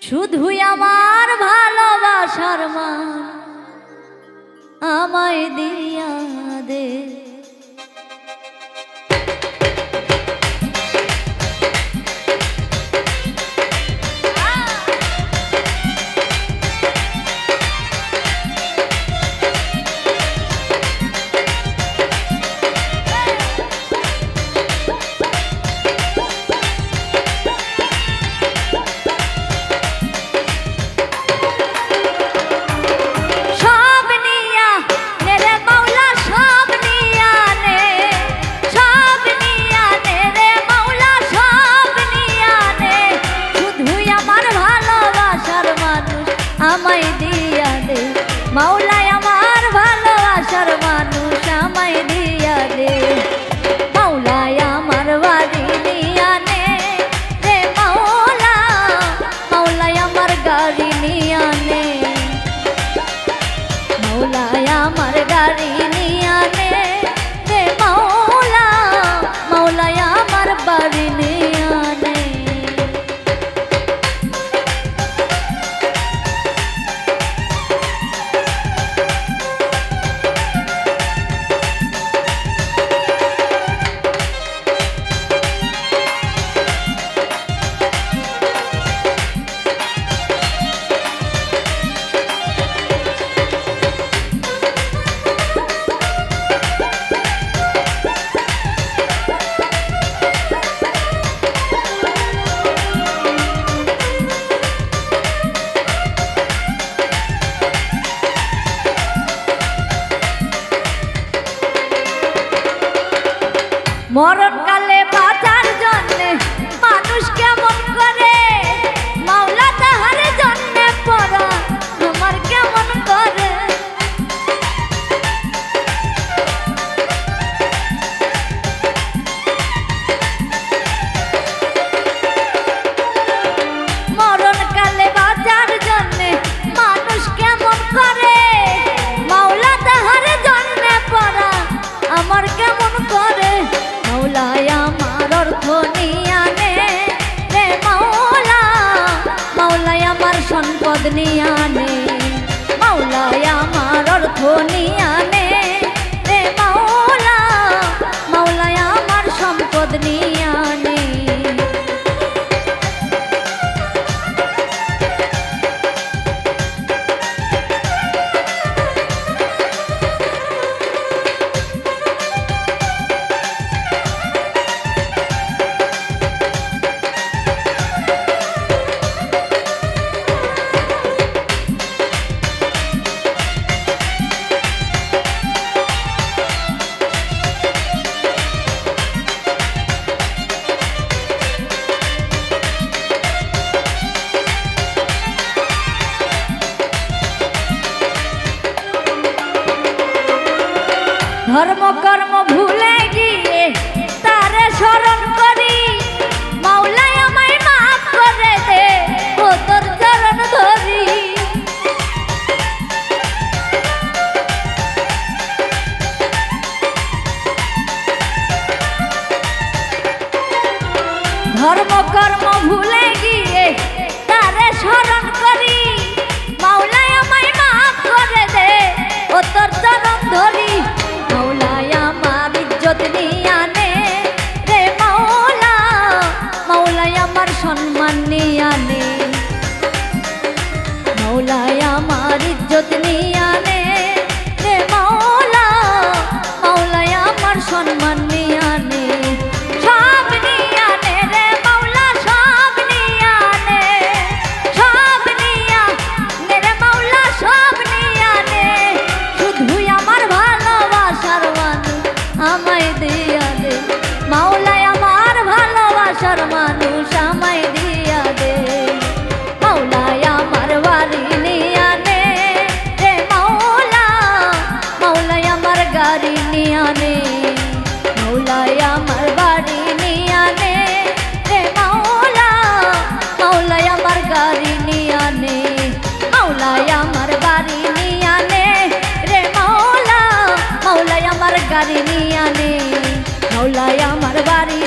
শুধুই আমার ভালোবাসার মান আমায় দিয়া দে। আমায় দিয়া দে মাওলায় আমার ভালোবাসার মানুষ আমায় দিয়া দে। মাওলায় আমার বাড়ি নিয়া নে রে মাওলা, মাওলায় আমার গাড়ি নিয়া নে, মাওলায় আমার গাড়ি নিয়া নে রে মাওলা, মাওলায় আমার বাড়ি নিয়া নে। মরণকালে বাঁচার জন্যে মানুষ কেমন করে, মাওলা তাহার জন্যে পড়া আমার কেমন করে। মরণকালে বাঁচার জন্যে মানুষ কেমন করে, মাওলা তাহার জন্যে পড়া আমার কেমন করে। মাওলায় আমার অর্থ নিয়া নে রে মাওলা, মাওলায় আমার সম্পদ নিয়া নে, মাওলায় আমার অর্থ নিয়া নে রে মাওলা, মাওলায় আমার সম্পদ নিয়া নে। ধর্ম কর্ম ভুলে গিয়ে তারে স্মরণ করি, মাওলায় আমায় মাফ করে দে ও তোর চরণ ধরি। ধর্ম কর্ম ভুলে গিয়ে তারে স্মরণ করি, মাওলায় আমায় মাফ করে দে ও তোর চরণ ধরি। মাওলায় আমার ইজ্জত নিয়া নে রে মাওলা, মাওলায় আমার সম্মান নিয়া নে, মাওলায় আমার ইজ্জত নিয়া নে রে মাওলা, মাওলায় আমার সম্মান নিয়া নে। সব নিয়া নে রে মাওলা, সব নিয়া নে, সব নিয়া নে রে মাওলা, সব নিয়া নে। শুধুই আমার ভালোবাসার মানুষ আমায় দিয়া দে, মাওলায় আমার ভালোবাসার মানুষ আমায় দিয়া দে। মাওলায় আমার বাড়ি নিয়া নে রে মাওলা, মাওলায় আমার গাড়ি নিয়া নে, মাওলায় আমার বাড়ি নিয়া নে রে মাওলা, মাওলায় আমার গাড়ি নিয়া নে, মাওলায় আমার বাড়ি নিয়া নে রে মাওলা, মাওলায় আমার গাড়ি নিয়া নে, মাওলায় আমার বাড়ি